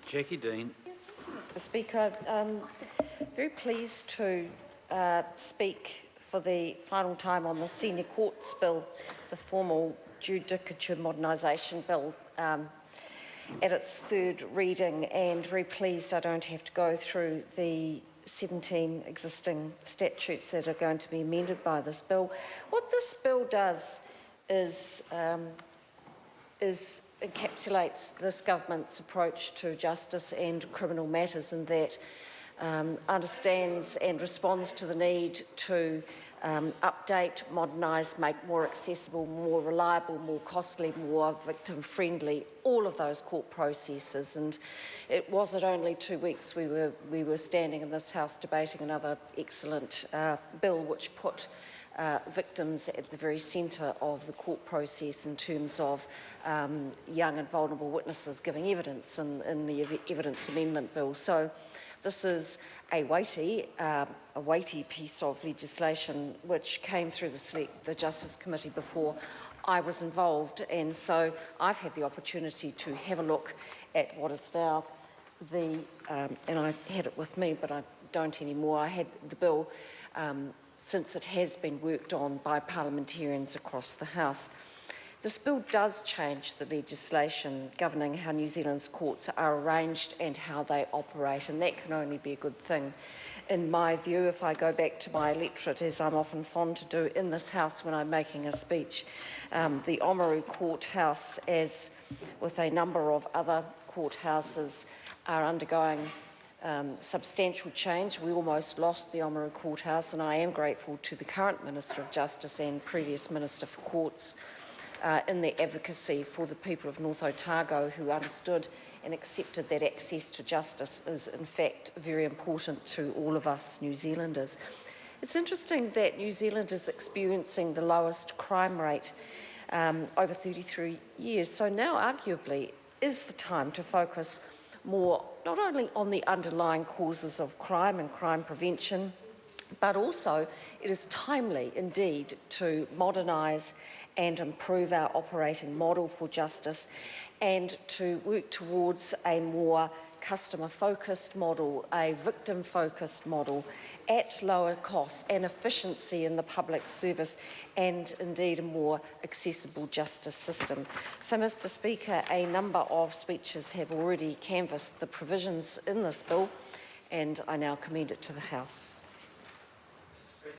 Jackie Dean. Mr Speaker, I'm very pleased to speak for the final time on the Senior Courts Bill, the formal Judicature Modernisation Bill, at its third reading, and very pleased I don't have to go through the 17 existing statutes that are going to be amended by this bill. What this bill does is encapsulates this government's approach to justice and criminal matters, and that understands and responds to the need to update, modernise, make more accessible, more reliable, more costly, more victim-friendly, all of those court processes. And it wasn't only 2 weeks we were standing in this House debating another excellent bill which put victims at the very centre of the court process in terms of young and vulnerable witnesses giving evidence in the Evidence Amendment Bill. So this is a weighty piece of legislation which came through the Justice Committee before I was involved, and so I've had the opportunity to have a look at what is now and I had it with me, but I don't anymore. I had the bill since it has been worked on by parliamentarians across the House. This bill does change the legislation governing how New Zealand's courts are arranged and how they operate, and that can only be a good thing. In my view, if I go back to my electorate, as I'm often fond to do in this House when I'm making a speech, the Oamaru Courthouse, as with a number of other courthouses, are undergoing substantial change. We almost lost the Oamaru Courthouse, and I am grateful to the current Minister of Justice and previous Minister for Courts in their advocacy for the people of North Otago, who understood and accepted that access to justice is in fact very important to all of us New Zealanders. It's interesting that New Zealand is experiencing the lowest crime rate over 33 years, so now arguably is the time to focus more not only on the underlying causes of crime and crime prevention, but also it is timely indeed to modernise and improve our operating model for justice and to work towards a more customer-focused model, a victim-focused model at lower cost and efficiency in the public service, and indeed a more accessible justice system. So, Mr Speaker, a number of speeches have already canvassed the provisions in this bill, and I now commend it to the House.